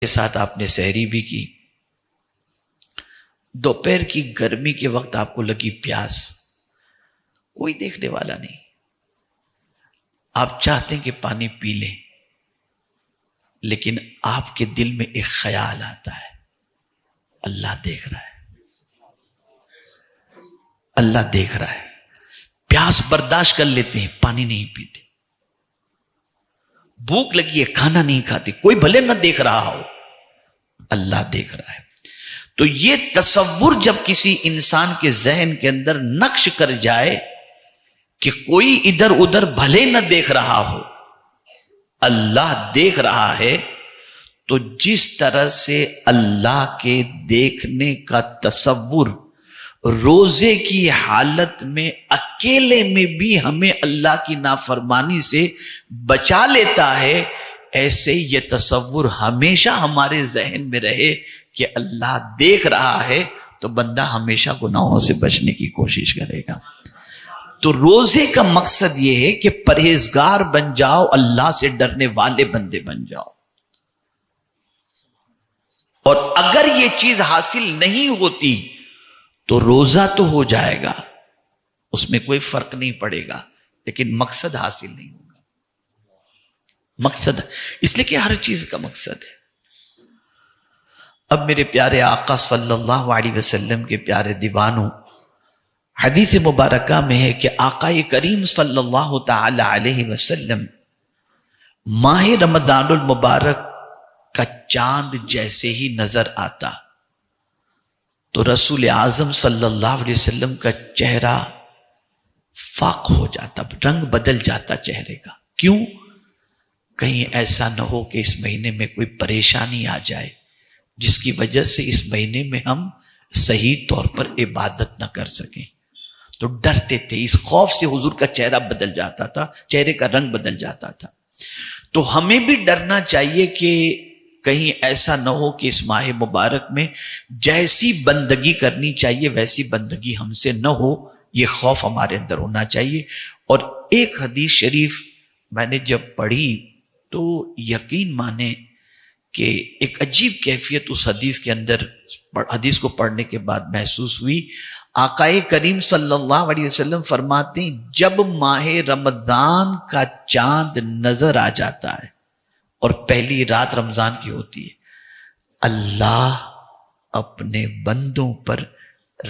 ساتھ آپ نے سحری بھی کی، دوپہر کی گرمی کے وقت آپ کو لگی پیاس، کوئی دیکھنے والا نہیں، آپ چاہتے ہیں کہ پانی پی لیں، لیکن آپ کے دل میں ایک خیال آتا ہے اللہ دیکھ رہا ہے، اللہ دیکھ رہا ہے، پیاس برداشت کر لیتے ہیں، پانی نہیں پیتے، بھوک لگی ہے کھانا نہیں کھاتے، کوئی بھلے نہ دیکھ رہا ہو، اللہ دیکھ رہا ہے۔ تو یہ تصور جب کسی انسان کے ذہن کے اندر نقش کر جائے کہ کوئی ادھر ادھر بھلے نہ دیکھ رہا ہو، اللہ دیکھ رہا ہے، تو جس طرح سے اللہ کے دیکھنے کا تصور روزے کی حالت میں اکیلے میں بھی ہمیں اللہ کی نافرمانی سے بچا لیتا ہے، ایسے یہ تصور ہمیشہ ہمارے ذہن میں رہے کہ اللہ دیکھ رہا ہے، تو بندہ ہمیشہ گناہوں سے بچنے کی کوشش کرے گا۔ تو روزے کا مقصد یہ ہے کہ پرہیزگار بن جاؤ، اللہ سے ڈرنے والے بندے بن جاؤ، اور اگر یہ چیز حاصل نہیں ہوتی تو روزہ تو ہو جائے گا، اس میں کوئی فرق نہیں پڑے گا، لیکن مقصد حاصل نہیں ہوگا۔ مقصد اس لیے کہ ہر چیز کا مقصد ہے۔ اب میرے پیارے آقا صلی اللہ علیہ وسلم کے پیارے دیوانوں، حدیث مبارکہ میں ہے کہ آقا کریم صلی اللہ تعالی علیہ وسلم ماہ رمضان المبارک کا چاند جیسے ہی نظر آتا تو رسول اعظم صلی اللہ علیہ وسلم کا چہرہ فاق ہو جاتا، رنگ بدل جاتا چہرے کا۔ کیوں؟ کہیں ایسا نہ ہو کہ اس مہینے میں کوئی پریشانی آ جائے جس کی وجہ سے اس مہینے میں ہم صحیح طور پر عبادت نہ کر سکیں، تو ڈرتے تھے، اس خوف سے حضور کا چہرہ بدل جاتا تھا، چہرے کا رنگ بدل جاتا تھا۔ تو ہمیں بھی ڈرنا چاہیے کہ کہیں ایسا نہ ہو کہ اس ماہ مبارک میں جیسی بندگی کرنی چاہیے ویسی بندگی ہم سے نہ ہو، یہ خوف ہمارے اندر ہونا چاہیے۔ اور ایک حدیث شریف میں نے جب پڑھی تو یقین مانے کہ ایک عجیب کیفیت اس حدیث کے اندر، حدیث کو پڑھنے کے بعد محسوس ہوئی۔ آقا کریم صلی اللہ علیہ وسلم فرماتے ہیں جب ماہ رمضان کا چاند نظر آ جاتا ہے اور پہلی رات رمضان کی ہوتی ہے، اللہ اپنے بندوں پر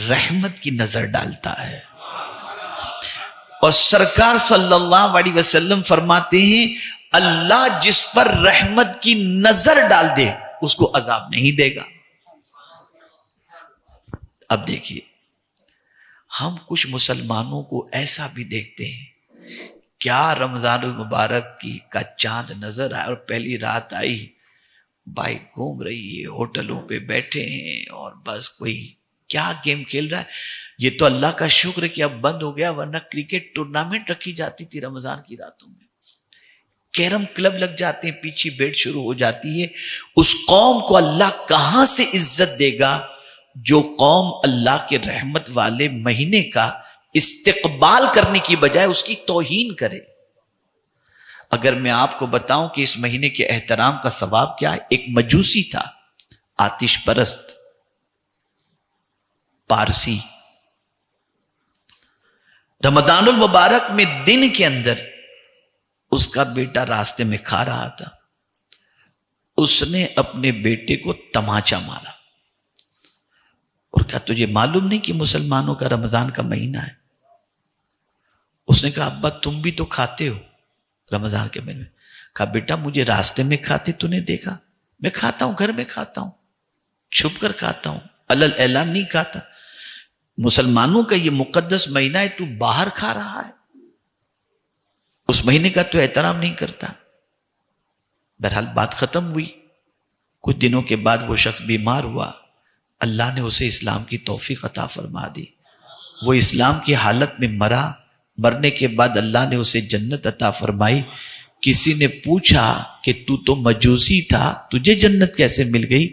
رحمت کی نظر ڈالتا ہے، اور سرکار صلی اللہ علیہ وسلم فرماتے ہیں اللہ جس پر رحمت کی نظر ڈال دے اس کو عذاب نہیں دے گا۔ اب دیکھیے، ہم کچھ مسلمانوں کو ایسا بھی دیکھتے ہیں، کیا رمضان المبارک کا چاند نظر آیا اور پہلی رات آئی، بائک گھوم رہی ہے، ہوٹلوں پہ بیٹھے ہیں اور بس کوئی کیا گیم کھیل رہا ہے۔ یہ تو اللہ کا شکر ہے کہ اب بند ہو گیا، ورنہ کرکٹ ٹورنامنٹ رکھی جاتی تھی رمضان کی راتوں میں، کیرم کلب لگ جاتے ہیں، پیچھے بیٹ شروع ہو جاتی ہے۔ اس قوم کو اللہ کہاں سے عزت دے گا جو قوم اللہ کے رحمت والے مہینے کا استقبال کرنے کی بجائے اس کی توہین کرے۔ اگر میں آپ کو بتاؤں کہ اس مہینے کے احترام کا ثواب کیا ہے، ایک مجوسی تھا، آتش پرست پارسی، رمضان المبارک میں دن کے اندر اس کا بیٹا راستے میں کھا رہا تھا، اس نے اپنے بیٹے کو تماچا مارا اور کہا تجھے معلوم نہیں کہ مسلمانوں کا رمضان کا مہینہ ہے؟ اس نے کہا ابا تم بھی تو کھاتے ہو رمضان کے مہینے میں۔ کہا بیٹا مجھے راستے میں کھاتے تو نے دیکھا، میں کھاتا ہوں، گھر میں کھاتا ہوں، چھپ کر کھاتا ہوں، علل اعلان نہیں کھاتا۔ مسلمانوں کا یہ مقدس مہینہ ہے، تو باہر کھا رہا ہے، اس مہینے کا تو احترام نہیں کرتا۔ بہرحال بات ختم ہوئی، کچھ دنوں کے بعد وہ شخص بیمار ہوا، اللہ نے اسے اسلام کی توفیق عطا فرما دی، وہ اسلام کی حالت میں مرا، مرنے کے بعد اللہ نے اسے جنت عطا فرمائی۔ کسی نے پوچھا کہ تو مجوسی تھا، تجھے جنت کیسے مل گئی؟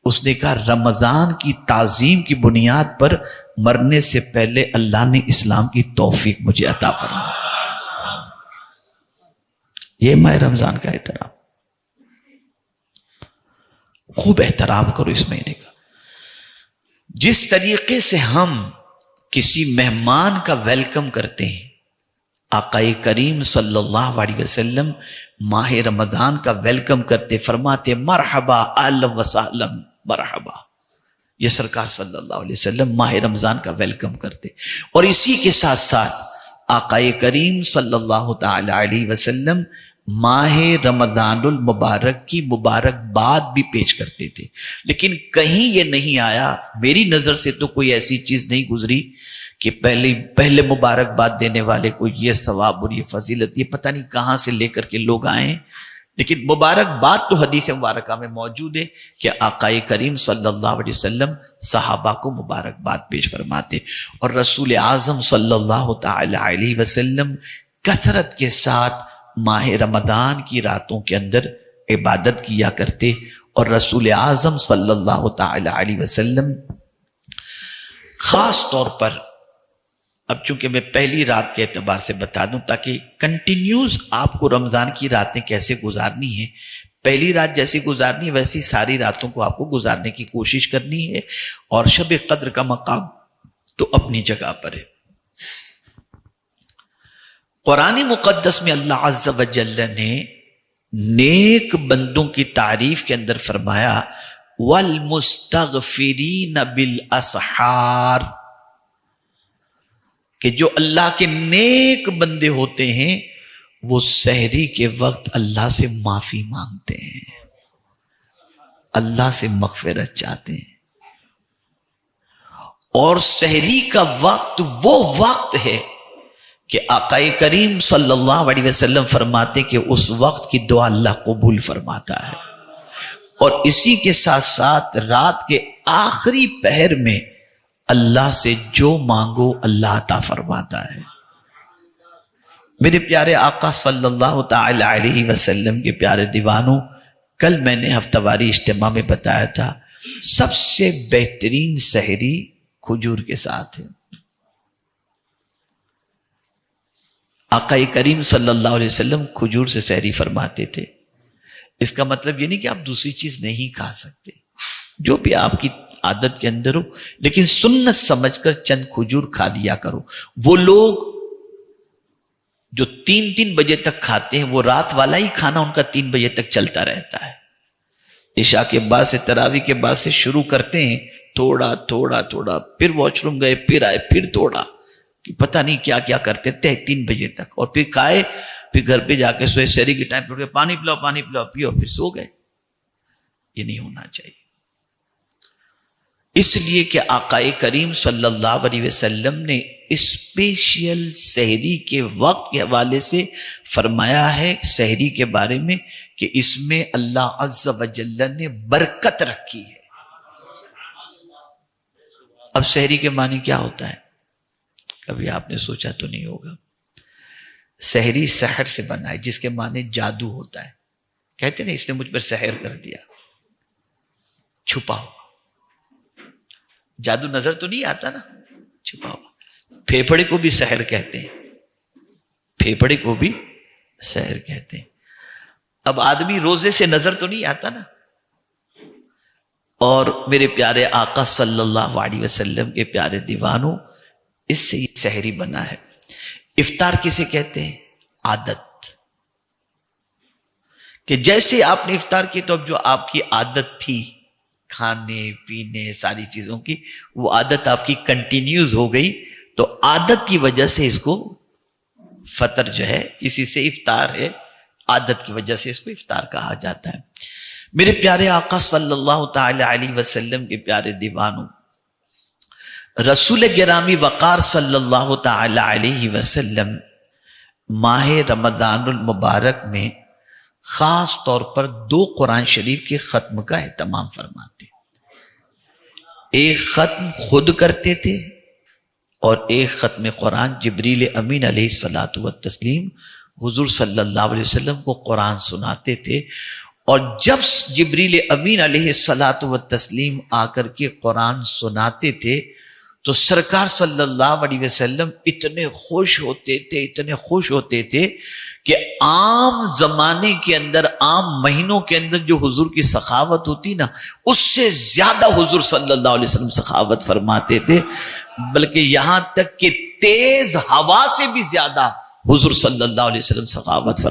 اس نے کہا رمضان کی تعظیم کی بنیاد پر مرنے سے پہلے اللہ نے اسلام کی توفیق مجھے عطا فرمائی۔ یہ ماہ رمضان کا احترام۔ خوب احترام کرو اس مہینے کا. جس طریقے سے ہم کسی مہمان کا ویلکم کرتے ہیں، آقا کریم صلی اللہ علیہ وسلم ماہ رمضان کا ویلکم کرتے، فرماتے مرحبا اہلا وسہلا مرحبا. یہ سرکار صلی اللہ علیہ وسلم ماہ رمضان کا ویلکم کرتے. اور اسی کے ساتھ ساتھ آقا کریم صلی اللہ تعالی علیہ وسلم ماہ رمضان المبارک کی مبارکباد بھی پیش کرتے تھے. لیکن کہیں یہ نہیں آیا، میری نظر سے تو کوئی ایسی چیز نہیں گزری کہ پہلے مبارکباد دینے والے کو یہ ثواب اور یہ فضیلت، یہ پتہ نہیں کہاں سے لے کر کے لوگ آئیں. لیکن مبارکباد تو حدیث مبارکہ میں موجود ہے کہ آقا کریم صلی اللہ علیہ وسلم صحابہ کو مبارکباد پیش فرماتے. اور رسول اعظم صلی اللہ تعالی علیہ وسلم کثرت کے ساتھ ماہ رمضان کی راتوں کے اندر عبادت کیا کرتے. اور رسول اعظم صلی اللہ تعالی علیہ وسلم خاص طور پر، اب چونکہ میں پہلی رات کے اعتبار سے بتا دوں تاکہ کنٹینیوز آپ کو رمضان کی راتیں کیسے گزارنی ہیں، پہلی رات جیسی گزارنی ہے ویسی ساری راتوں کو آپ کو گزارنے کی کوشش کرنی ہے. اور شب قدر کا مقام تو اپنی جگہ پر ہے. قرآن مقدس میں اللہ عز و جل نے نیک بندوں کی تعریف کے اندر فرمایا وَالْمُسْتَغْفِرِينَ بِالْأَسْحَارِ، کہ جو اللہ کے نیک بندے ہوتے ہیں وہ سحری کے وقت اللہ سے معافی مانگتے ہیں، اللہ سے مغفرت چاہتے ہیں. اور سحری کا وقت وہ وقت ہے کہ آقا کریم صلی اللہ علیہ وسلم فرماتے کہ اس وقت کی دعا اللہ قبول فرماتا ہے. اور اسی کے ساتھ ساتھ رات کے آخری پہر میں اللہ سے جو مانگو اللہ عطا فرماتا ہے. میرے پیارے آقا صلی اللہ تعالی علیہ وسلم کے پیارے دیوانوں، کل میں نے ہفتہ واری اجتماع میں بتایا تھا سب سے بہترین سحری کھجور کے ساتھ ہے. آقا کریم صلی اللہ علیہ وسلم کھجور سے سحری فرماتے تھے. اس کا مطلب یہ نہیں کہ آپ دوسری چیز نہیں کھا سکتے، جو بھی آپ کی عادت کے اندر ہو، لیکن سنت سمجھ کر چند کھجور کھا لیا کرو. وہ لوگ جو 3 بجے تک کھاتے ہیں وہ رات والا ہی کھانا ان کا 3 بجے تک چلتا رہتا ہے. عشاء کے بعد سے، تراویح کے بعد سے شروع کرتے ہیں، تھوڑا تھوڑا تھوڑا، پھر واش روم گئے، پھر آئے، پھر تھوڑا، کہ پتہ نہیں کیا کیا کرتے تھے 3 بجے تک. اور پھر کھائے، پھر گھر پہ جا کے سوئے، سحری کے ٹائم پہ پانی پلاؤ، پانی پلاؤ، پیو، پھر سو گئے. یہ نہیں ہونا چاہیے. اس لیے کہ آقا کریم صلی اللہ علیہ وسلم نے اسپیشل سحری کے وقت کے حوالے سے فرمایا ہے سحری کے بارے میں کہ اس میں اللہ عز و جل نے برکت رکھی ہے. اب سحری کے معنی کیا ہوتا ہے؟ کبھی آپ نے سوچا تو نہیں ہوگا. سحری سحر سے بنا ہے، جس کے معنی جادو ہوتا ہے. کہتے ہیں اس نے مجھ پر سحر کر دیا، چھپا ہوا. جادو نظر تو نہیں آتا نا، چھپا ہوا. پھیپھڑے کو بھی سحر کہتے ہیں، پھیپھڑے کو بھی سحر کہتے ہیں. اب آدمی روزے سے نظر تو نہیں آتا نا. اور میرے پیارے آقا صلی اللہ علیہ وسلم کے پیارے دیوانوں، اس سے یہ سحری بنا ہے. افطار کسے کہتے ہیں؟ عادت. کہ جیسے آپ نے افطار کی تو اب جو آپ کی عادت تھی کھانے پینے ساری چیزوں کی، وہ عادت آپ کی کنٹینیوز ہو گئی، تو عادت کی وجہ سے اس کو فطر جو ہے، اسی سے افطار ہے، عادت کی وجہ سے اس کو افطار کہا جاتا ہے. میرے پیارے آقا صلی اللہ تعالی علیہ وسلم کے پیارے دیوانوں، رسول گرامی وقار صلی اللہ تعالی علیہ وسلم ماہ رمضان المبارک میں خاص طور پر 2 قرآن شریف کے ختم کا اہتمام فرماتے. ایک ختم خود کرتے تھے اور ایک ختم قرآن جبریل امین علیہ الصلوۃ والتسلیم حضور صلی اللہ علیہ وسلم کو قرآن سناتے تھے. اور جب جبریل امین علیہ الصلوۃ والتسلیم آ کر کے قرآن سناتے تھے تو سرکار صلی اللہ علیہ وسلم اتنے خوش ہوتے تھے کہ عام زمانے کے اندر، عام مہینوں کے اندر جو حضور کی سخاوت ہوتی نا، اس سے زیادہ حضور صلی اللہ علیہ وسلم سخاوت فرماتے تھے، بلکہ یہاں تک کہ تیز ہوا سے بھی زیادہ حضور صلی اللہ علیہ وسلم سخاوت فرماتے